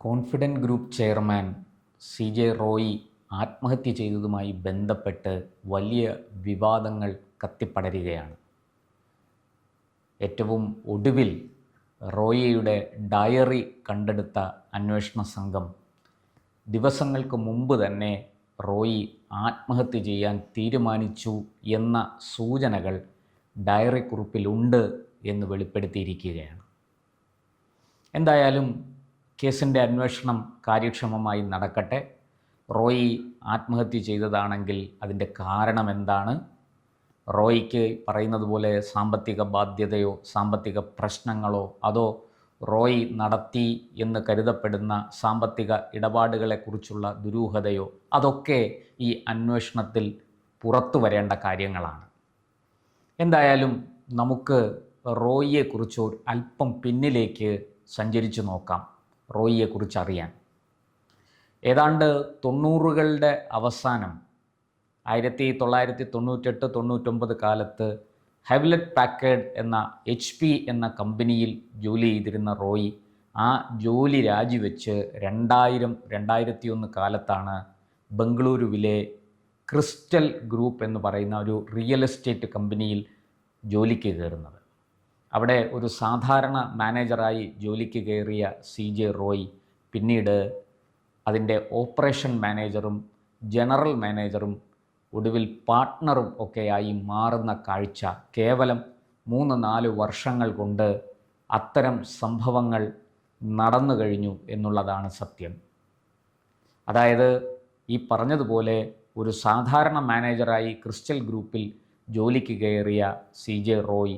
Confident group chairman C J. Roy ആത്മഹത്യ ചെയ്തതുമായി ബന്ധപ്പെട്ട് വലിയ വിവാദങ്ങൾ കത്തിപ്പടരുകയാണ്. ഏറ്റവും ഒടുവിൽ റോയിയുടെ ഡയറി കണ്ടെടുത്ത അന്വേഷണ സംഘം ദിവസങ്ങൾക്ക് മുമ്പ് തന്നെ റോയി ആത്മഹത്യ ചെയ്യാൻ തീരുമാനിച്ചു എന്ന സൂചനകൾ ഡയറി കുറിപ്പിലുണ്ട് എന്ന് വെളിപ്പെടുത്തിയിരിക്കുകയാണ്. എന്തായാലും കേസിൻ്റെ അന്വേഷണം കാര്യക്ഷമമായി നടക്കട്ടെ. റോയി ആത്മഹത്യ ചെയ്തതാണെങ്കിൽ അതിൻ്റെ കാരണം എന്താണ്? റോയിക്ക് പറയുന്നത് പോലെ സാമ്പത്തിക ബാധ്യതയോ സാമ്പത്തിക പ്രശ്നങ്ങളോ അതോ റോയി നടത്തി എന്ന് കരുതപ്പെടുന്ന സാമ്പത്തിക ഇടപാടുകളെക്കുറിച്ചുള്ള ദുരൂഹതയോ അതൊക്കെ ഈ അന്വേഷണത്തിൽ പുറത്തു വരേണ്ട കാര്യങ്ങളാണ്. എന്തായാലും നമുക്ക് റോയിയെക്കുറിച്ച് അല്പം പിന്നിലേക്ക് സഞ്ചരിച്ചു നോക്കാം. റോയിയെക്കുറിച്ച് അറിയാൻ ഏതാണ്ട് 90കളുടെ അവസാനം 1998-99 കാലത്ത് ഹെവ്ലെറ്റ് പാക്കേർഡ് എന്ന HP എന്ന കമ്പനിയിൽ ജോലി ചെയ്തിരുന്ന റോയി ആ ജോലി രാജിവെച്ച് 2000-2001 കാലത്താണ് ബംഗളൂരുവിലെ ക്രിസ്റ്റൽ ഗ്രൂപ്പ് എന്ന് പറയുന്ന ഒരു റിയൽ എസ്റ്റേറ്റ് കമ്പനിയിൽ ജോലിക്ക് കയറുന്നത്. അവിടെ ഒരു സാധാരണ മാനേജറായി ജോലിക്ക് കയറിയ സി.ജെ. റോയി പിന്നീട് അതിൻ്റെ ഓപ്പറേഷൻ മാനേജറും ജനറൽ മാനേജറും ഒടുവിൽ പാർട്ട്ണറും ഒക്കെയായി മാറുന്ന കാഴ്ച കേവലം 3-4 വർഷങ്ങൾ കൊണ്ട് അത്തരം സംഭവങ്ങൾ നടന്നു കഴിഞ്ഞു എന്നുള്ളതാണ് സത്യം. അതായത് ഈ പറഞ്ഞതുപോലെ ഒരു സാധാരണ മാനേജറായി ക്രിസ്റ്റൽ ഗ്രൂപ്പിൽ ജോലിക്ക് കയറിയ സി.ജെ. റോയി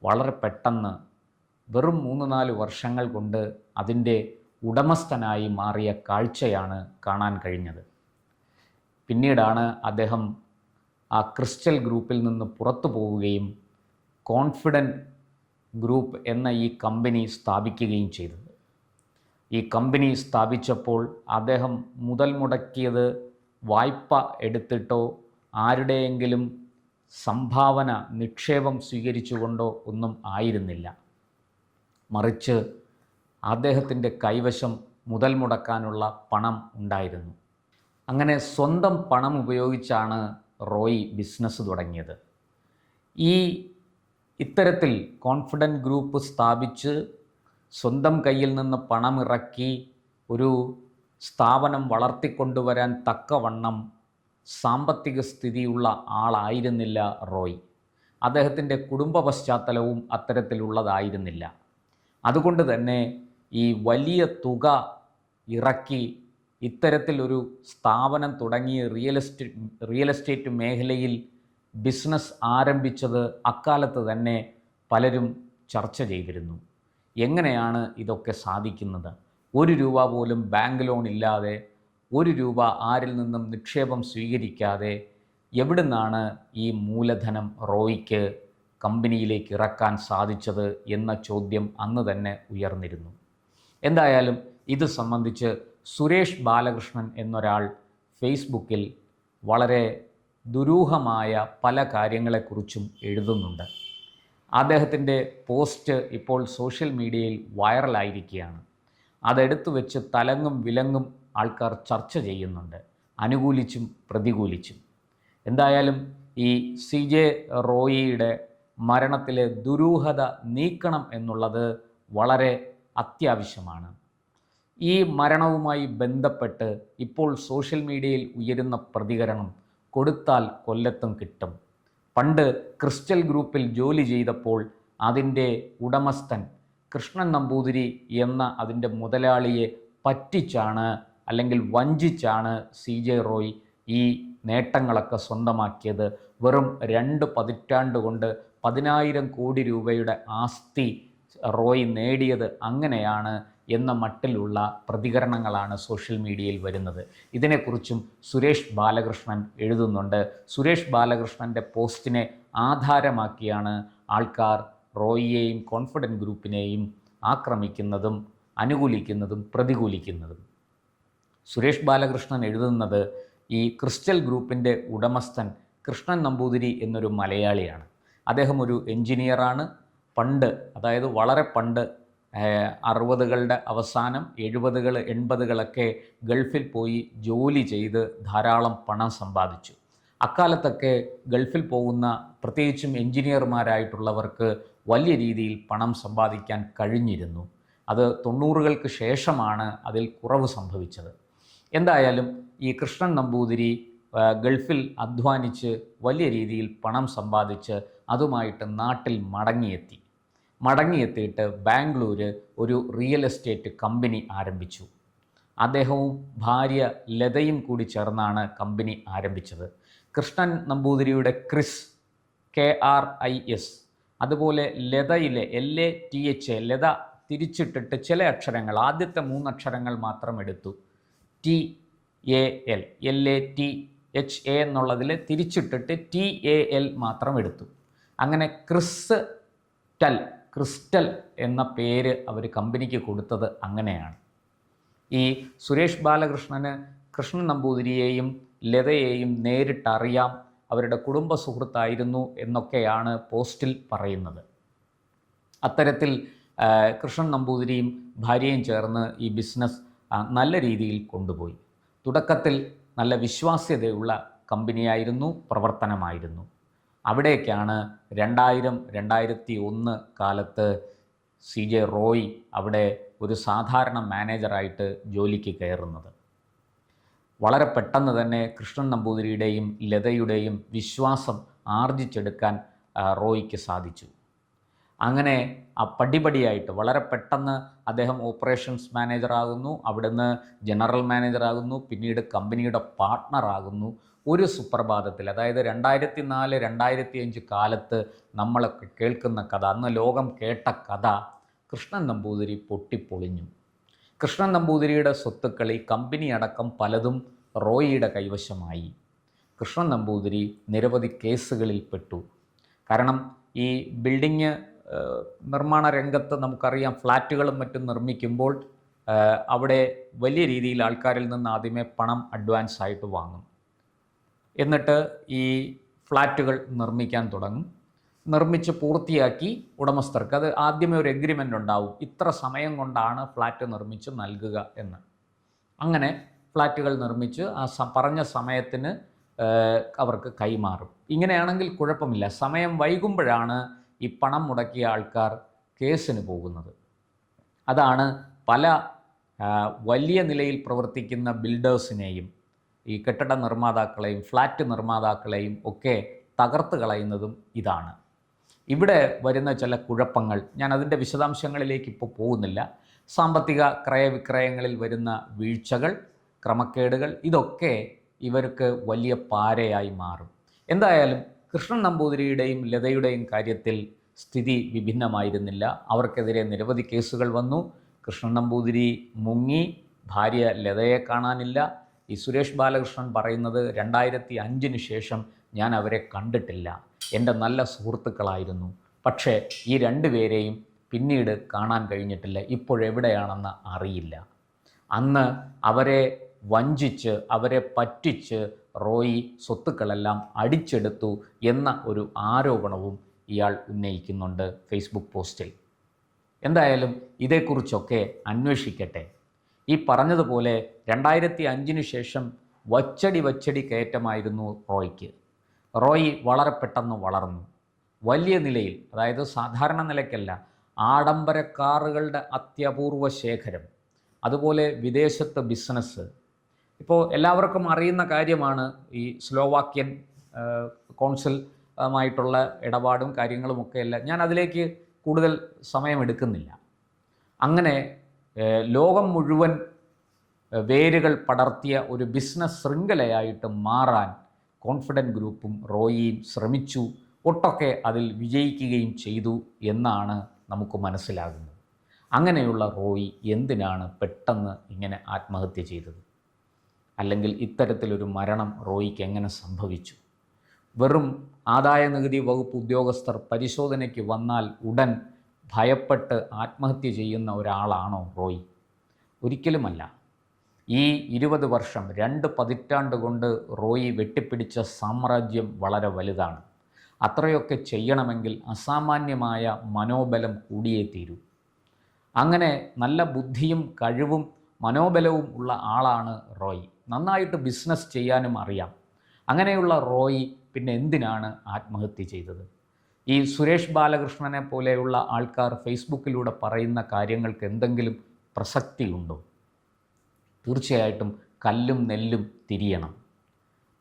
വളരെ പെട്ടെന്ന് വെറും 3-4 വർഷങ്ങൾ കൊണ്ട് അതിൻ്റെ ഉടമസ്ഥനായി മാറിയ കാഴ്ചയാണ് കാണാൻ കഴിഞ്ഞത്. പിന്നീടാണ് അദ്ദേഹം ആ ക്രിസ്റ്റൽ ഗ്രൂപ്പിൽ നിന്ന് പുറത്തു പോവുകയും കോൺഫിഡൻറ്റ് ഗ്രൂപ്പ് എന്ന ഈ കമ്പനി സ്ഥാപിക്കുകയും ചെയ്തത്. ഈ കമ്പനി സ്ഥാപിച്ചപ്പോൾ അദ്ദേഹം മുതൽ മുടക്കിയത് വായ്പ എടുത്തിട്ടോ ആരുടെയെങ്കിലും സംഭാവന നിക്ഷേപം സ്വീകരിച്ചുകൊണ്ടോ ഒന്നും ആയിരുന്നില്ല. മറിച്ച് അദ്ദേഹത്തിൻ്റെ കൈവശം മുതൽ മുടക്കാനുള്ള പണം ഉണ്ടായിരുന്നു. അങ്ങനെ സ്വന്തം പണം ഉപയോഗിച്ചാണ് റോയി ബിസിനസ് തുടങ്ങിയത്. ഇത്തരത്തിൽ കോൺഫിഡൻറ്റ് ഗ്രൂപ്പ് സ്ഥാപിച്ച് സ്വന്തം കയ്യിൽ നിന്ന് പണമിറക്കി ഒരു സ്ഥാപനം വളർത്തിക്കൊണ്ടുവരാൻ തക്കവണ്ണം സാമ്പത്തിക സ്ഥിതിയുള്ള ആളായിരുന്നില്ല റോയി. അദ്ദേഹത്തിൻ്റെ കുടുംബ പശ്ചാത്തലവും അത്തരത്തിലുള്ളതായിരുന്നില്ല. അതുകൊണ്ട് തന്നെ ഈ വലിയ തുക ഇറക്കി ഇത്തരത്തിലൊരു സ്ഥാപനം തുടങ്ങിയ റിയൽ എസ്റ്റേറ്റ് മേഖലയിൽ ബിസിനസ് ആരംഭിച്ചത് അക്കാലത്ത് തന്നെ പലരും ചർച്ച ചെയ്തിരുന്നു. എങ്ങനെയാണ് ഇതൊക്കെ സാധിക്കുന്നത്? 1 രൂപ പോലും ബാങ്ക് ലോൺ ഇല്ലാതെ, 1 രൂപ ആരിൽ നിന്നും നിക്ഷേപം സ്വീകരിക്കാതെ എവിടുന്നാണ് ഈ മൂലധനം റോയിക്ക് കമ്പനിയിലേക്ക് ഇറക്കാൻ സാധിച്ചത് എന്ന ചോദ്യം അന്ന് തന്നെ ഉയർന്നിരുന്നു. എന്തായാലും ഇത് സംബന്ധിച്ച് സുരേഷ് ബാലകൃഷ്ണൻ എന്നൊരാൾ ഫേസ്ബുക്കിൽ വളരെ ദുരൂഹമായ പല കാര്യങ്ങളെക്കുറിച്ചും എഴുതുന്നുണ്ട്. അദ്ദേഹത്തിൻ്റെ പോസ്റ്റ് ഇപ്പോൾ സോഷ്യൽ മീഡിയയിൽ വൈറലായിരിക്കുകയാണ്. അതെടുത്തു വെച്ച് തലങ്ങും വിലങ്ങും ആൾക്കാർ ചർച്ച ചെയ്യുന്നുണ്ട്, അനുകൂലിച്ചും പ്രതികൂലിച്ചും. എന്തായാലും ഈ സി.ജെ. റോയിയുടെ മരണത്തിലെ ദുരൂഹത നീക്കണം എന്നുള്ളത് വളരെ അത്യാവശ്യമാണ്. ഈ മരണവുമായി ബന്ധപ്പെട്ട് ഇപ്പോൾ സോഷ്യൽ മീഡിയയിൽ ഉയരുന്ന പ്രതികരണം കൊടുത്താൽ കൊല്ലത്തും കിട്ടും. പണ്ട് ക്രിസ്റ്റൽ ഗ്രൂപ്പിൽ ജോലി ചെയ്തപ്പോൾ അതിൻ്റെ ഉടമസ്ഥൻ കൃഷ്ണൻ നമ്പൂതിരി എന്ന അതിൻ്റെ മുതലാളിയെ പറ്റിച്ചാണ് അല്ലെങ്കിൽ വഞ്ചിച്ചാണ് സി.ജെ. റോയി ഈ നേട്ടങ്ങളൊക്കെ സ്വന്തമാക്കിയത്. വെറും 2 പതിറ്റാണ്ട് കൊണ്ട് 10,000 കോടി രൂപയുടെ ആസ്തി റോയി നേടിയത് അങ്ങനെയാണ് എന്ന മട്ടിലുള്ള പ്രതികരണങ്ങളാണ് സോഷ്യൽ മീഡിയയിൽ വരുന്നത്. ഇതിനെക്കുറിച്ചും സുരേഷ് ബാലകൃഷ്ണൻ എഴുതുന്നുണ്ട്. സുരേഷ് ബാലകൃഷ്ണൻ്റെ പോസ്റ്റിനെ ആധാരമാക്കിയാണ് ആൾക്കാർ റോയിയെയും കോൺഫിഡൻറ്റ് ഗ്രൂപ്പിനെയും ആക്രമിക്കുന്നതും അനുകൂലിക്കുന്നതും പ്രതികൂലിക്കുന്നതും. സുരേഷ് ബാലകൃഷ്ണൻ എഴുതുന്നത് ഈ ക്രിസ്റ്റൽ ഗ്രൂപ്പിൻ്റെ ഉടമസ്ഥൻ കൃഷ്ണൻ നമ്പൂതിരി എന്നൊരു മലയാളിയാണ്. അദ്ദേഹം ഒരു എൻജിനീയറാണ്. പണ്ട്, അതായത് വളരെ പണ്ട് 60കളുടെ അവസാനം 70കൾ 80കളൊക്കെ ഗൾഫിൽ പോയി ജോലി ചെയ്ത് ധാരാളം പണം സമ്പാദിച്ചു. അക്കാലത്തൊക്കെ ഗൾഫിൽ പോകുന്ന പ്രത്യേകിച്ചും എൻജിനീയർമാരായിട്ടുള്ളവർക്ക് വലിയ രീതിയിൽ പണം സമ്പാദിക്കാൻ കഴിഞ്ഞിരുന്നു. അത് 90കൾക്ക് ശേഷമാണ് അതിൽ കുറവ് സംഭവിച്ചത്. എന്തായാലും ഈ കൃഷ്ണൻ നമ്പൂതിരി ഗൾഫിൽ അധ്വാനിച്ച് വലിയ രീതിയിൽ പണം സമ്പാദിച്ച് അതുമായിട്ട് നാട്ടിൽ മടങ്ങിയെത്തിയിട്ട് ബാംഗ്ലൂർ ഒരു റിയൽ എസ്റ്റേറ്റ് കമ്പനി ആരംഭിച്ചു. അദ്ദേഹവും ഭാര്യ ലതയും കൂടി ചേർന്നാണ് കമ്പനി ആരംഭിച്ചത്. കൃഷ്ണൻ നമ്പൂതിരിയുടെ ക്രിസ് KRIS, അതുപോലെ ലതയിലെ LATH, ലത തിരിച്ചിട്ടിട്ട് ചില അക്ഷരങ്ങൾ, ആദ്യത്തെ 3 അക്ഷരങ്ങൾ മാത്രം എടുത്തു. TAL, LATHA എന്നുള്ളതിൽ തിരിച്ചിട്ടിട്ട് TAL മാത്രം എടുത്തു. അങ്ങനെ ക്രിസ്റ്റൽ എന്ന പേര് അവർ കമ്പനിക്ക് കൊടുത്തത് അങ്ങനെയാണ്. ഈ സുരേഷ് ബാലകൃഷ്ണന് കൃഷ്ണൻ നമ്പൂതിരിയെയും ലതയെയും നേരിട്ടറിയാം, അവരുടെ കുടുംബ സുഹൃത്തായിരുന്നു എന്നൊക്കെയാണ് പോസ്റ്റിൽ പറയുന്നത്. അത്തരത്തിൽ കൃഷ്ണൻ നമ്പൂതിരിയും ഭാര്യയും ചേർന്ന് ഈ ബിസിനസ് നല്ല രീതിയിൽ കൊണ്ടുപോയി. തുടക്കത്തിൽ നല്ല വിശ്വാസ്യതയുള്ള കമ്പനിയായിരുന്നു, പ്രവർത്തനമായിരുന്നു. അവിടേക്കാണ് 2000-2001 കാലത്ത് CJ റോയ് അവിടെ ഒരു സാധാരണ മാനേജറായിട്ട് ജോലിക്ക് കയറുന്നത്. വളരെ പെട്ടെന്ന് തന്നെ കൃഷ്ണൻ നമ്പൂതിരിയുടെയും ലതയുടെയും വിശ്വാസം ആർജിച്ചെടുക്കാൻ റോയ്ക്ക് സാധിച്ചു. അങ്ങനെ പടിപടിയായിട്ട് വളരെ പെട്ടെന്ന് അദ്ദേഹം ഓപ്പറേഷൻസ് മാനേജറാകുന്നു, അവിടുന്ന് ജനറൽ മാനേജറാകുന്നു, പിന്നീട് കമ്പനിയുടെ പാർട്ട്ണറാകുന്നു. ഒരു സുപ്രഭാതത്തിൽ, അതായത് 2004-2005 കാലത്ത് നമ്മളൊക്കെ കേൾക്കുന്ന കഥ, അന്ന് ലോകം കേട്ട കഥ, കൃഷ്ണൻ നമ്പൂതിരി പൊട്ടിപ്പൊളിഞ്ഞു. കൃഷ്ണൻ നമ്പൂതിരിയുടെ സ്വത്തുക്കൾ, ഈ കമ്പനി അടക്കം പലതും റോയിയുടെ കൈവശമായി. കൃഷ്ണൻ നമ്പൂതിരി നിരവധി കേസുകളിൽ പെട്ടു. കാരണം ഈ ബിൽഡിങ് നിർമ്മാണ രംഗത്ത് നമുക്കറിയാം, ഫ്ലാറ്റുകളും മറ്റും നിർമ്മിക്കുമ്പോൾ അവിടെ വലിയ രീതിയിൽ ആൾക്കാരിൽ നിന്ന് ആദ്യമേ പണം അഡ്വാൻസ് ആയിട്ട് വാങ്ങും. എന്നിട്ട് ഈ ഫ്ലാറ്റുകൾ നിർമ്മിക്കാൻ തുടങ്ങും. നിർമ്മിച്ച് പൂർത്തിയാക്കി ഉടമസ്ഥർക്ക് അത് ആദ്യമേ ഒരു എഗ്രിമെൻ്റ് ഉണ്ടാവും, ഇത്ര സമയം കൊണ്ടാണ് ഫ്ലാറ്റ് നിർമ്മിച്ച് നൽകുക എന്ന്. അങ്ങനെ ഫ്ലാറ്റുകൾ നിർമ്മിച്ച് പറഞ്ഞ സമയത്തിന് അവർക്ക് കൈമാറും. ഇങ്ങനെയാണെങ്കിൽ കുഴപ്പമില്ല. സമയം വൈകുമ്പോഴാണ് ഈ പണം മുടക്കിയ ആൾക്കാർ കേസിന് പോകുന്നത്. അതാണ് പല വലിയ നിലയിൽ പ്രവർത്തിക്കുന്ന ബിൽഡേഴ്സിനെയും ഈ കെട്ടിട നിർമ്മാതാക്കളെയും ഫ്ലാറ്റ് നിർമ്മാതാക്കളെയും ഒക്കെ തകർത്ത് കളയുന്നതും ഇതാണ്. ഇവിടെ വരുന്ന ചില കുഴപ്പങ്ങൾ, ഞാൻ അതിൻ്റെ വിശദാംശങ്ങളിലേക്ക് ഇപ്പോൾ പോകുന്നില്ല. സാമ്പത്തിക ക്രയവിക്രയങ്ങളിൽ വരുന്ന വീഴ്ചകൾ, ക്രമക്കേടുകൾ, ഇതൊക്കെ ഇവർക്ക് വലിയ പാരയായി മാറും. എന്തായാലും കൃഷ്ണൻ നമ്പൂതിരിയുടെയും ലതയുടെയും കാര്യത്തിൽ സ്ഥിതി വിഭിന്നമായിരുന്നില്ല. അവർക്കെതിരെ നിരവധി കേസുകൾ വന്നു. കൃഷ്ണൻ നമ്പൂതിരി മുങ്ങി, ഭാര്യ ലതയെ കാണാനില്ല. ഈ സുരേഷ് ബാലകൃഷ്ണൻ പറയുന്നത് 2005 ശേഷം ഞാൻ അവരെ കണ്ടിട്ടില്ല, എൻ്റെ നല്ല സുഹൃത്തുക്കളായിരുന്നു, പക്ഷേ ഈ 2 പേരെയും പിന്നീട് കാണാൻ കഴിഞ്ഞിട്ടില്ല, ഇപ്പോഴെവിടെയാണെന്ന് അറിയില്ല. അന്ന് അവരെ വഞ്ചിച്ച്, അവരെ പറ്റിച്ച് റോയി സ്വത്തുക്കളെല്ലാം അടിച്ചെടുത്തു എന്ന ഒരു ആരോപണവും ഇയാൾ ഉന്നയിക്കുന്നുണ്ട് ഫേസ്ബുക്ക് പോസ്റ്റിൽ. എന്തായാലും ഇതേക്കുറിച്ചൊക്കെ അന്വേഷിക്കട്ടെ. ഈ പറഞ്ഞതുപോലെ 2005 ശേഷം വച്ചടി കയറ്റമായിരുന്നു റോയ്ക്ക്. റോയ് വളരെ പെട്ടെന്ന് വളർന്നു. വലിയ നിലയിൽ, അതായത് സാധാരണ നിലയ്ക്കല്ല, ആഡംബര കാറുകളുടെ അത്യപൂർവ ശേഖരം, അതുപോലെ വിദേശത്ത് ബിസിനസ്. ഇപ്പോൾ എല്ലാവർക്കും അറിയുന്ന കാര്യമാണ് ഈ സ്ലോവാക്യൻ കോൺസുലുമായിട്ടുള്ള ഇടപാടും കാര്യങ്ങളുമൊക്കെയല്ല. ഞാൻ അതിലേക്ക് കൂടുതൽ സമയമെടുക്കുന്നില്ല. അങ്ങനെ ലോകം മുഴുവൻ വേരുകൾ പടർത്തിയ ഒരു ബിസിനസ് ശൃംഖലയായിട്ട് മാറാൻ കോൺഫിഡൻറ്റ് ഗ്രൂപ്പും റോയിയും ശ്രമിച്ചു. ഒട്ടൊക്കെ അതിൽ വിജയിക്കുകയും ചെയ്തു എന്നാണ് നമുക്ക് മനസ്സിലാകുന്നത്. അങ്ങനെയുള്ള റോയി എന്തിനാണ് പെട്ടെന്ന് ഇങ്ങനെ ആത്മഹത്യ ചെയ്തത്? അല്ലെങ്കിൽ ഇത്തരത്തിലൊരു മരണം റോയിക്ക് എങ്ങനെ സംഭവിച്ചു? വെറും ആദായനികുതി വകുപ്പ് ഉദ്യോഗസ്ഥർ പരിശോധനയ്ക്ക് വന്നാൽ ഉടൻ ഭയപ്പെട്ട് ആത്മഹത്യ ചെയ്യുന്ന ഒരാളാണോ റോയ്? ഒരിക്കലുമല്ല. ഈ 20 വർഷം, 2 പതിറ്റാണ്ട് കൊണ്ട് റോയി വെട്ടിപ്പിടിച്ച സാമ്രാജ്യം വളരെ വലുതാണ്. അത്രയൊക്കെ ചെയ്യണമെങ്കിൽ അസാമാന്യമായ മനോബലം കൂടിയേ തീരൂ. അങ്ങനെ നല്ല ബുദ്ധിയും കഴിവും മനോബലവും ഉള്ള ആളാണ് റോയ്. നന്നായിട്ട് ബിസിനസ് ചെയ്യാനും അറിയാം. അങ്ങനെയുള്ള റോയ് പിന്നെ എന്തിനാണ് ആത്മഹത്യ ചെയ്തത്? ഈ സുരേഷ് ബാലകൃഷ്ണനെ പോലെയുള്ള ആൾക്കാർ ഫേസ്ബുക്കിലൂടെ പറയുന്ന കാര്യങ്ങൾക്ക് എന്തെങ്കിലും പ്രസക്തിയുണ്ടോ? തീർച്ചയായിട്ടും കല്ലും നെല്ലും തിരിയണം.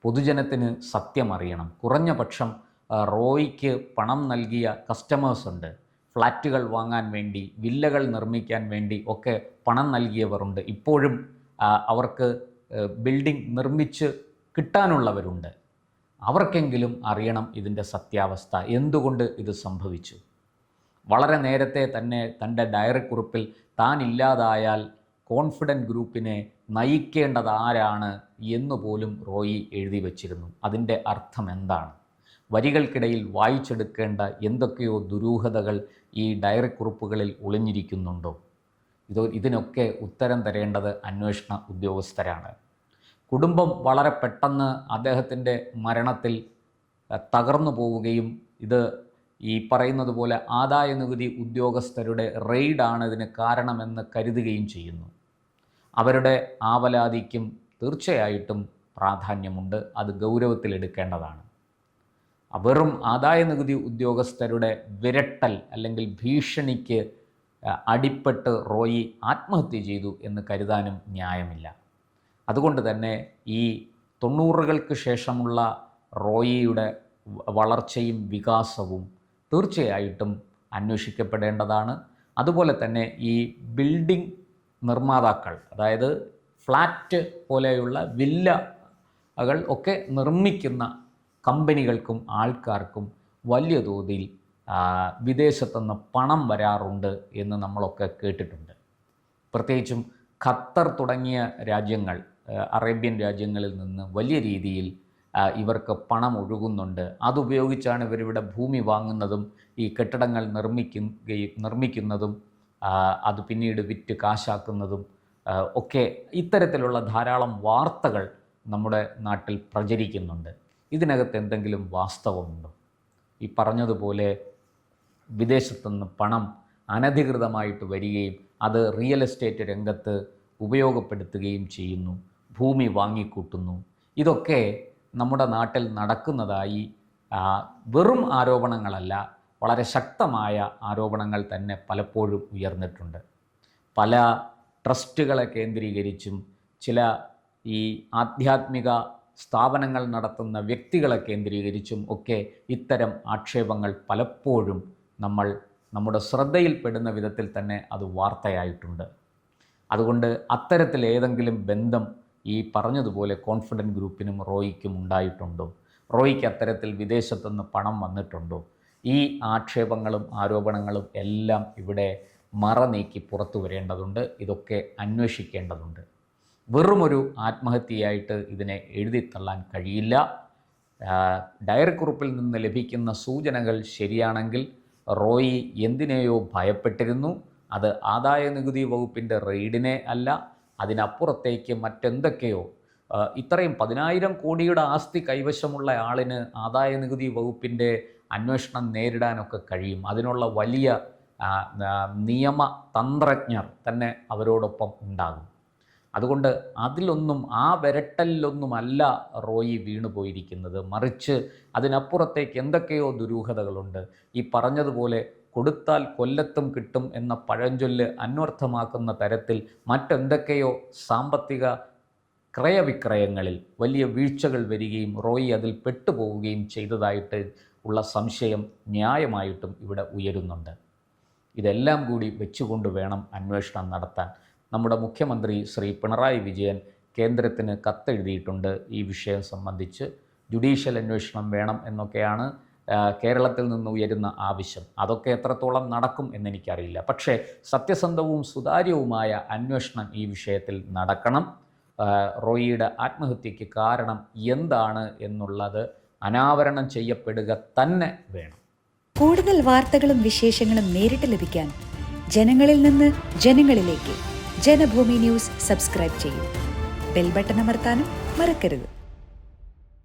പൊതുജനത്തിന് സത്യം അറിയണം. കുറഞ്ഞ പക്ഷം റോയ്ക്ക് പണം നൽകിയ കസ്റ്റമേഴ്സ് ഉണ്ട്. ഫ്ലാറ്റുകൾ വാങ്ങാൻ വേണ്ടി, വില്ലകൾ നിർമ്മിക്കാൻ വേണ്ടി ഒക്കെ പണം നൽകിയവരുണ്ട്. ഇപ്പോഴും അവർക്ക് ബിൽഡിംഗ് നിർമ്മിച്ച് കിട്ടാനുള്ളവരുണ്ട്. അവർക്കെങ്കിലും അറിയണം ഇതിൻ്റെ സത്യാവസ്ഥ, എന്തുകൊണ്ട് ഇത് സംഭവിച്ചു. വളരെ നേരത്തെ തന്നെ തൻ്റെ ഡയറി കുറിപ്പിൽ താൻ ഇല്ലാതായാൽ കോൺഫിഡൻറ്റ് ഗ്രൂപ്പിനെ നയിക്കേണ്ടത് ആരാണ് എന്നുപോലും റോയി എഴുതി വച്ചിരുന്നു. അതിൻ്റെ അർത്ഥം എന്താണ്? വരികൾക്കിടയിൽ വായിച്ചെടുക്കേണ്ട എന്തൊക്കെയോ ദുരൂഹതകൾ ഈ ഡയറി കുറിപ്പുകളിൽ ഒളിഞ്ഞിരിക്കുന്നുണ്ടോ? ഇതിനൊക്കെ ഉത്തരം തരേണ്ടത് അന്വേഷണ ഉദ്യോഗസ്ഥരാണ്. കുടുംബം വളരെ പെട്ടെന്ന് അദ്ദേഹത്തിൻ്റെ മരണത്തിൽ തകർന്നു പോവുകയും ഇത് ഈ പറയുന്നത് പോലെ ആദായ നികുതി ഉദ്യോഗസ്ഥരുടെ റെയ്ഡാണ് ഇതിന് കാരണമെന്ന് കരുതുകയും ചെയ്യുന്നു. അവരുടെ ആവലാതിക്കും തീർച്ചയായിട്ടും പ്രാധാന്യമുണ്ട്. അത് ഗൗരവത്തിലെടുക്കേണ്ടതാണ്. വെറും ആദായ നികുതി ഉദ്യോഗസ്ഥരുടെ വിരട്ടൽ അല്ലെങ്കിൽ ഭീഷണിക്ക് അടിപ്പെട്ട് റോയി ആത്മഹത്യ ചെയ്തു എന്ന് കരുതാനും ന്യായമില്ല. അതുകൊണ്ട് തന്നെ ഈ 90-കൾക്ക് ശേഷമുള്ള റോയിയുടെ വളർച്ചയും വികാസവും തീർച്ചയായിട്ടും അന്വേഷിക്കപ്പെടേണ്ടതാണ്. അതുപോലെ തന്നെ ഈ ബിൽഡിംഗ് നിർമ്മാതാക്കൾ, അതായത് ഫ്ലാറ്റ് പോലെയുള്ള വില്ലകൾ ഒക്കെ നിർമ്മിക്കുന്ന കമ്പനികൾക്കും ആൾക്കാർക്കും വലിയ തോതിൽ വിദേശത്തുനിന്ന് പണം വരാറുണ്ട് എന്ന് നമ്മളൊക്കെ കേട്ടിട്ടുണ്ട്. പ്രത്യേകിച്ചും ഖത്തർ തുടങ്ങിയ രാജ്യങ്ങൾ, അറേബ്യൻ രാജ്യങ്ങളിൽ നിന്ന് വലിയ രീതിയിൽ ഇവർക്ക് പണം ഒഴുകുന്നുണ്ട്. അതുപയോഗിച്ചാണ് ഇവരിവിടെ ഭൂമി വാങ്ങുന്നതും ഈ കെട്ടിടങ്ങൾ നിർമ്മിക്കുന്നതും അത് പിന്നീട് വിറ്റ് കാശാക്കുന്നതും ഒക്കെ. ഇത്തരത്തിലുള്ള ധാരാളം വാർത്തകൾ നമ്മുടെ നാട്ടിൽ പ്രചരിക്കുന്നുണ്ട്. ഇതിനകത്ത് എന്തെങ്കിലും വാസ്തവമുണ്ടോ? ഈ പറഞ്ഞതുപോലെ വിദേശത്തുനിന്ന് പണം അനധികൃതമായിട്ട് വരികയും അത് റിയൽ എസ്റ്റേറ്റ് രംഗത്ത് ഉപയോഗപ്പെടുത്തുകയും ചെയ്യുന്നു, ഭൂമി വാങ്ങിക്കൂട്ടുന്നു. ഇതൊക്കെ നമ്മുടെ നാട്ടിൽ നടക്കുന്നതായി വെറും ആരോപണങ്ങളല്ല, വളരെ ശക്തമായ ആരോപണങ്ങൾ തന്നെ പലപ്പോഴും ഉയർന്നിട്ടുണ്ട്. പല ട്രസ്റ്റുകളെ കേന്ദ്രീകരിച്ചും ചില ഈ ആധ്യാത്മിക സ്ഥാപനങ്ങൾ നടത്തുന്ന വ്യക്തികളെ കേന്ദ്രീകരിച്ചും ഒക്കെ ഇത്തരം ആക്ഷേപങ്ങൾ പലപ്പോഴും നമ്മുടെ ശ്രദ്ധയിൽപ്പെടുന്ന വിധത്തിൽ തന്നെ അത് വാർത്തയായിട്ടുണ്ട്. അതുകൊണ്ട് അത്തരത്തിൽ ഏതെങ്കിലും ബന്ധം ഈ പറഞ്ഞതുപോലെ കോൺഫിഡൻറ്റ് ഗ്രൂപ്പിനും റോയിക്കും ഉണ്ടായിട്ടുണ്ടോ? റോയിക്ക് അത്തരത്തിൽ വിദേശത്തുനിന്ന് പണം വന്നിട്ടുണ്ടോ? ഈ ആക്ഷേപങ്ങളും ആരോപണങ്ങളും എല്ലാം ഇവിടെ മറനീക്കി പുറത്തു വരേണ്ടതുണ്ട്. ഇതൊക്കെ അന്വേഷിക്കേണ്ടതുണ്ട്. വെറുമൊരു ആത്മഹത്യയായിട്ട് ഇതിനെ എഴുതിത്തള്ളാൻ കഴിയില്ല. ഡയറി കുറിപ്പിൽ നിന്ന് ലഭിക്കുന്ന സൂചനകൾ ശരിയാണെങ്കിൽ റോയി എന്തിനെയോ ഭയപ്പെട്ടിരുന്നു. അത് ആദായ നികുതി വകുപ്പിൻ്റെ റെയ്ഡിനെ അല്ല, അതിനപ്പുറത്തേക്ക് മറ്റെന്തൊക്കെയോ. ഇത്രയും 10,000 കോടിയുടെ ആസ്തി കൈവശമുള്ള ആളിന് ആദായ നികുതി വകുപ്പിൻ്റെ അന്വേഷണം നേരിടാനൊക്കെ കഴിയും. അതിനുള്ള വലിയ നിയമ തന്ത്രജ്ഞർ തന്നെ അവരോടൊപ്പം ഉണ്ടാകും. അതുകൊണ്ട് അതിലൊന്നും, ആ വിരട്ടലിലൊന്നുമല്ല റോയി വീണുപോയിരിക്കുന്നത്. മറിച്ച് അതിനപ്പുറത്തേക്ക് എന്തൊക്കെയോ ദുരൂഹതകളുണ്ട്. ഈ പറഞ്ഞതുപോലെ കൊടുത്താൽ കൊല്ലത്തും കിട്ടും എന്ന പഴഞ്ചൊല്ല് അന്വർത്ഥമാക്കുന്ന തരത്തിൽ മറ്റെന്തൊക്കെയോ സാമ്പത്തിക ക്രയവിക്രയങ്ങളിൽ വലിയ വീഴ്ചകൾ വരികയും റോയി അതിൽ പെട്ടുപോവുകയും ചെയ്തതായിട്ട് ഉള്ള സംശയം ന്യായമായിട്ടും ഇവിടെ ഉയരുന്നുണ്ട്. ഇതെല്ലാം കൂടി വെച്ചുകൊണ്ട് വേണം അന്വേഷണം നടത്താൻ. നമ്മുടെ മുഖ്യമന്ത്രി ശ്രീ പിണറായി വിജയൻ കേന്ദ്രത്തിന് കത്തെഴുതിയിട്ടുണ്ട് ഈ വിഷയം സംബന്ധിച്ച്. ജുഡീഷ്യൽ അന്വേഷണം വേണം എന്നൊക്കെയാണ് കേരളത്തിൽ നിന്ന് ഉയരുന്ന ആവശ്യം. അതൊക്കെ എത്രത്തോളം നടക്കും എന്നെനിക്കറിയില്ല. പക്ഷേ സത്യസന്ധവും സുതാര്യവുമായ അന്വേഷണം ഈ വിഷയത്തിൽ നടക്കണം. റോയിയുടെ ആത്മഹത്യയ്ക്ക് കാരണം എന്താണ് എന്നുള്ളത് അനാവരണം ചെയ്യപ്പെടുക തന്നെ വേണം. കൂടുതൽ വാർത്തകളും വിശേഷങ്ങളും നേരിട്ട് ലഭിക്കാൻ ജനങ്ങളിൽ നിന്ന് ജനങ്ങളിലേക്ക് ജനഭൂമി ന്യൂസ് സബ്സ്ക്രൈബ് ചെയ്യൂ. ബെൽ ബട്ടൺ അമർത്താനും മറക്കരുത്.